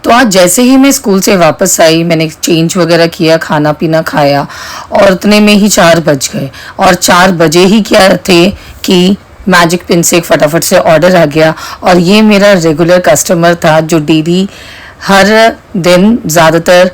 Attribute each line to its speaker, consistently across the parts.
Speaker 1: तो आज जैसे ही मैं स्कूल से वापस आई, मैंने चेंज वगैरह किया, खाना पीना खाया और उतने में ही 4 बज गए। और 4 बजे ही क्या थे कि मैजिक पिन से एक फटाफट से ऑर्डर आ गया। और ये मेरा रेगुलर कस्टमर था जो डेली हर दिन ज़्यादातर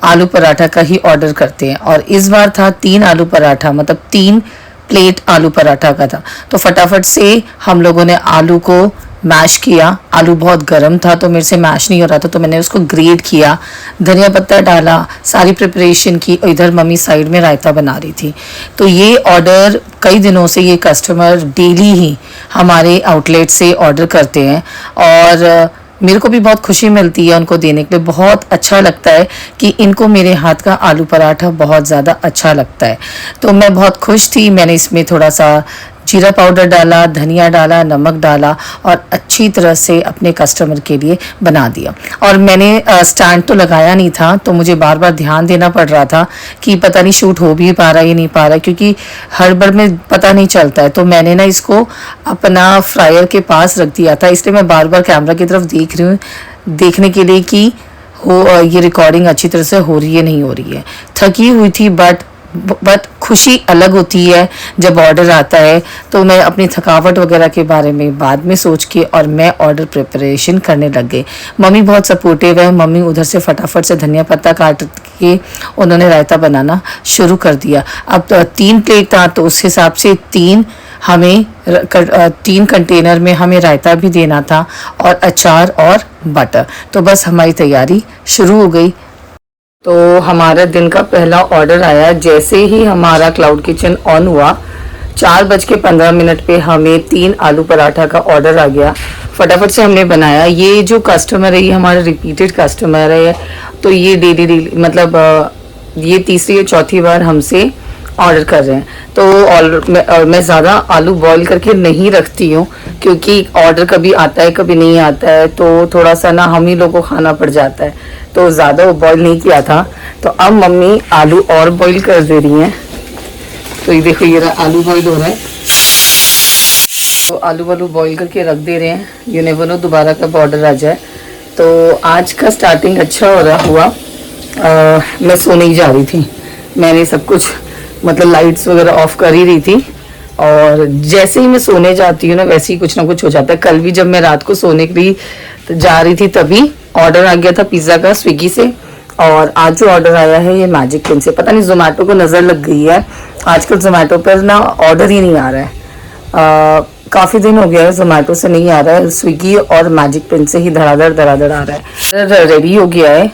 Speaker 1: आलू पराठा का ही ऑर्डर करते हैं। और इस बार था 3 आलू पराठा, मतलब 3 प्लेट आलू पराठा का था। तो फटाफट से हम लोगों ने आलू को मैश किया। आलू बहुत गर्म था तो मेरे से मैश नहीं हो रहा था, तो मैंने उसको ग्रेट किया, धनिया पत्ता डाला, सारी प्रिपरेशन की। और इधर मम्मी साइड में रायता बना रही थी। तो ये ऑर्डर कई दिनों से ये कस्टमर डेली ही हमारे आउटलेट से ऑर्डर करते हैं। और मेरे को भी बहुत खुशी मिलती है उनको देने के लिए। बहुत अच्छा लगता है कि इनको मेरे हाथ का आलू पराठा बहुत ज़्यादा अच्छा लगता है। तो मैं बहुत खुश थी। मैंने इसमें थोड़ा सा जीरा पाउडर डाला, धनिया डाला, नमक डाला और अच्छी तरह से अपने कस्टमर के लिए बना दिया। और मैंने स्टैंड तो लगाया नहीं था, तो मुझे बार बार ध्यान देना पड़ रहा था कि पता नहीं शूट हो भी पा रहा है या नहीं पा रहा है, क्योंकि हड़बड़ में पता नहीं चलता है। तो मैंने ना इसको अपना फ्रायर के पास रख दिया था, इसलिए मैं बार बार कैमरा की तरफ देख रही हूँ, देखने के लिए कि ये रिकॉर्डिंग अच्छी तरह से हो रही है नहीं हो रही है। थकी हुई थी बट खुशी अलग होती है जब ऑर्डर आता है। तो मैं अपनी थकावट वगैरह के बारे में बाद में सोच के और मैं ऑर्डर प्रिपरेशन करने लग गई। मम्मी बहुत सपोर्टिव है। मम्मी उधर से फटाफट से धनिया पत्ता काट के उन्होंने रायता बनाना शुरू कर दिया। अब तो 3 प्लेट था, तो उस हिसाब से 3 कंटेनर में हमें रायता भी देना था और अचार और बटर। तो बस हमारी तैयारी शुरू हो गई। तो हमारा दिन का पहला ऑर्डर आया। जैसे ही हमारा क्लाउड किचन ऑन हुआ, 4:15 पे हमें 3 आलू पराठा का ऑर्डर आ गया। फटाफट से हमने बनाया। ये जो कस्टमर है ये हमारा रिपीटेड कस्टमर है। तो ये डेली मतलब ये तीसरी या चौथी बार हमसे ऑर्डर कर रहे हैं। तो मैं ज़्यादा आलू बॉईल करके नहीं रखती हूँ, क्योंकि ऑर्डर कभी आता है कभी नहीं आता है, तो थोड़ा सा ना हम ही लोगों को खाना पड़ जाता है। तो ज़्यादा वो बॉईल नहीं किया था। तो अब मम्मी आलू और बॉईल कर दे रही हैं। तो ये देखो, ये आलू बॉईल हो रहा है। तो आलू बॉईल करके रख दे रहे हैं। यू नेवर नो दोबारा कब ऑर्डर आ जाए। तो आज का स्टार्टिंग अच्छा हुआ। मैं सोने ही जा रही थी। मैंने सब कुछ मतलब लाइट्स वगैरह ऑफ कर ही रही थी। और जैसे ही मैं सोने जाती हूँ ना, वैसे ही कुछ ना कुछ हो जाता है। कल भी जब मैं रात को सोने के लिए जा रही थी तभी ऑर्डर आ गया था पिज़्ज़ा का स्विगी से। और आज जो ऑर्डर आया है ये मैजिक पिन से। पता नहीं जोमेटो को नज़र लग गई है। आजकल जोमेटो पर ना ऑर्डर ही नहीं आ रहा है। काफ़ी दिन हो गया है जोमेटो से नहीं आ रहा है, स्विगी और मैजिक पिन से ही धड़ाधड़ आ रहा है। रेडी हो गया है।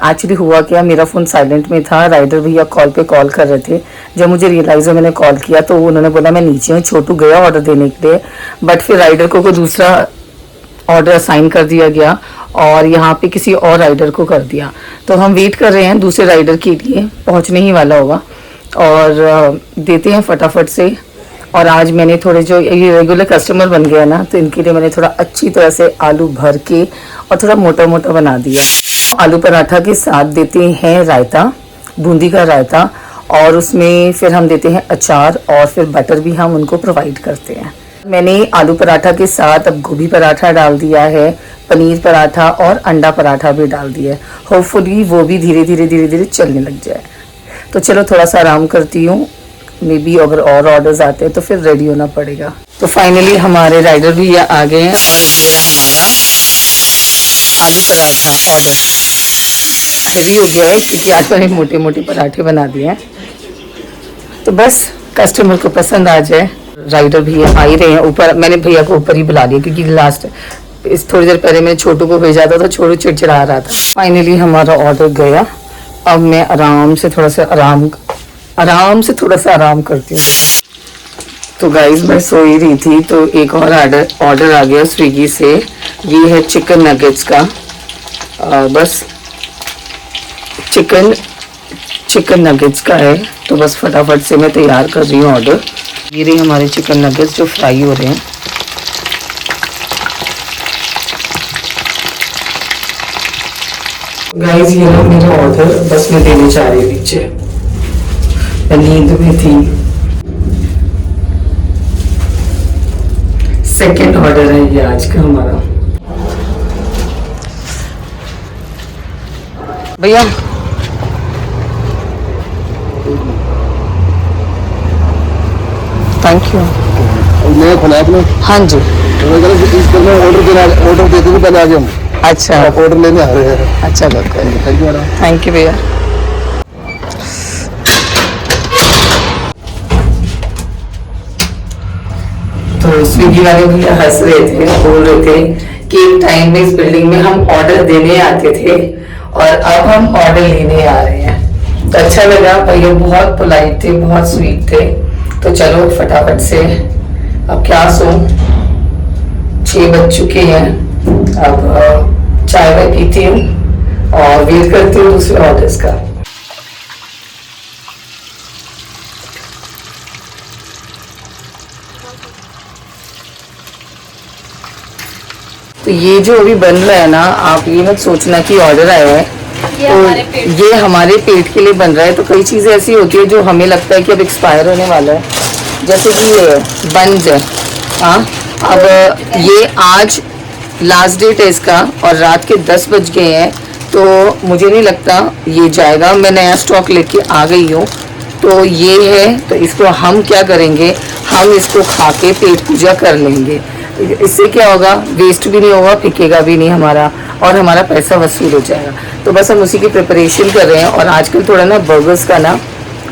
Speaker 1: एक्चुअली हुआ क्या, मेरा फ़ोन साइलेंट में था। राइडर भैया कॉल कर रहे थे। जब मुझे रियलाइज़ हो मैंने कॉल किया तो उन्होंने बोला मैं नीचे हूँ, छोटू गया ऑर्डर देने के लिए। बट फिर राइडर को कोई दूसरा ऑर्डर असाइन कर दिया गया और यहाँ पे किसी और राइडर को कर दिया। तो हम वेट कर रहे हैं दूसरे राइडर के लिए, पहुँचने ही वाला होगा। और देते हैं फटाफट से। और आज मैंने थोड़े जो ये रेगुलर कस्टमर बन गया ना, तो इनके लिए मैंने थोड़ा अच्छी तरह से आलू भर के और थोड़ा मोटा मोटा बना दिया। आलू पराठा के साथ देते हैं रायता, बूंदी का रायता, और उसमें फिर हम देते हैं अचार और फिर बटर भी हम उनको प्रोवाइड करते हैं। मैंने आलू पराठा के साथ अब गोभी पराठा डाल दिया है, पनीर पराठा और अंडा पराठा भी डाल दिया है। होपफुली वो भी धीरे धीरे चलने लग जाए। तो चलो थोड़ा सा आराम करती हूँ। मे बी अगर और ऑर्डर्स आते हैं तो फिर रेडी होना पड़ेगा। तो फाइनली हमारे राइडर भी आ गए हैं और ये रहा हमारा आलू पराठा ऑर्डर। हैवी हो गया है क्योंकि आज मैंने मोटे मोटे पराठे बना दिए हैं। तो बस कस्टमर को पसंद आ जाए। राइडर भैया आ ही रहे हैं ऊपर। मैंने भैया को ऊपर ही बुला लिया क्योंकि लास्ट इस थोड़ी देर पहले मैंने छोटू को भेजा था तो छोटू चिड़चिड़ा रहा था। फाइनली हमारा ऑर्डर गया। अब मैं आराम से थोड़ा सा आराम करती हूँ। तो गाइस मैं सो ही रही थी तो एक और ऑर्डर आ गया स्विगी से। ये है चिकन नगेट्स का। बस चिकन नगेट्स का है। तो बस फटाफट से मैं तैयार कर रही हूँ ऑर्डर। ये रही हमारे चिकन नगेट्स जो फ्राई हो रहे हैं। गाइस ये रहा मेरा ऑर्डर। बस मैं देने जा रही हूँ नीचे, मैं नींद में थी। सेकंड ऑर्डर है ये आज का हमारा। भैया थैंक यू।
Speaker 2: नया खुला आपने?
Speaker 1: हाँ जी।
Speaker 2: ऑर्डर देते थे पहले, आगे हम
Speaker 1: अच्छा
Speaker 2: ऑर्डर लेने आ रहे हैं।
Speaker 1: अच्छा
Speaker 2: thank you madam.
Speaker 1: Thank you भैया। तो स्विगी वाले भैया हंस रहे थे, बोल रहे थे कि एक टाइम में इस बिल्डिंग में हम ऑर्डर देने आते थे और अब हम ऑर्डर लेने आ रहे हैं। तो अच्छा लगा, भैया बहुत पोलाइट थे, बहुत स्वीट थे। तो चलो फटाफट से, अब क्या सो 6 बज चुके हैं, अब चाय वाय पीती हूँ और वेट करती हूँ दूसरे ऑर्डर्स का। तो ये जो अभी बन रहा है ना, आप ये मत सोचना कि ऑर्डर आया है, तो ये हमारे पेट के लिए बन रहा है। तो कई चीज़ें ऐसी होती है जो हमें लगता है कि अब एक्सपायर होने वाला है, जैसे कि ये बंज है। हाँ, अब ये आज लास्ट डेट है इसका और रात के 10 बज गए हैं, तो मुझे नहीं लगता ये जाएगा। मैं नया स्टॉक लेके आ गई हूँ। तो ये है, तो इसको हम क्या करेंगे, हम इसको खा के पेट पूजा कर लेंगे। इससे क्या होगा, वेस्ट भी नहीं होगा, फिकेगा भी नहीं हमारा, और हमारा पैसा वसूल हो जाएगा। तो बस हम उसी की प्रिपरेशन कर रहे हैं। और आजकल थोड़ा ना बर्गर्स का ना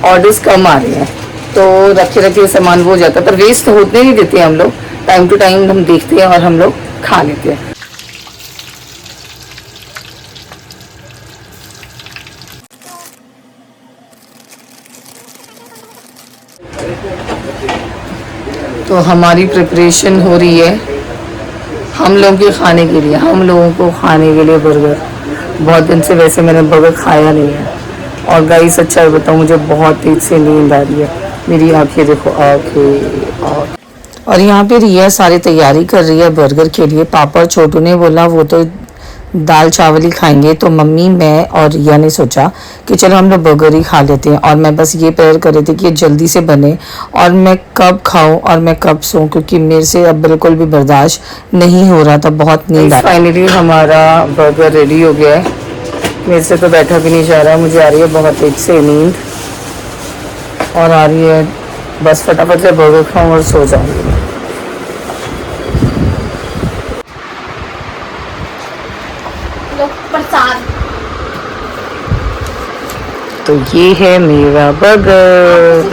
Speaker 1: ऑर्डर्स कम आ रहे हैं, तो रखे रखे सामान वो जाता है, पर वेस्ट होने नहीं देते हम लोग। टाइम टू टाइम हम देखते हैं और हम लोग खा लेते हैं। तो हमारी प्रिपरेशन हो रही है हम लोगों के खाने के लिए, हम लोगों को खाने के लिए बर्गर। बहुत दिन से वैसे मैंने बर्गर खाया नहीं है। और गाइस अच्छा बताऊँ, मुझे बहुत तेज से नींद आ रही है। मेरी आंखें देखो, आंखें। और यहाँ पे रिया सारी तैयारी कर रही है बर्गर के लिए। पापा छोटू ने बोला वो तो दाल चावल ही खाएंगे, तो मम्मी, मैं और रिया ने सोचा कि चलो हम लोग बर्गर ही खा लेते हैं। और मैं बस ये प्रेयर कर रही थी कि ये जल्दी से बने और मैं कब खाऊं और मैं कब सोऊं, क्योंकि मेरे से अब बिल्कुल भी बर्दाश्त नहीं हो रहा था, बहुत नींद आ। फाइनली हमारा बर्गर रेडी हो गया है। मेरे से तो बैठा भी नहीं जा रहा, मुझे आ रही है बहुत तेज से नींद और आ रही है बस फटाफट से बर्गर खाऊं और सो जाऊंगी। तो ये है मेरा बर्गर।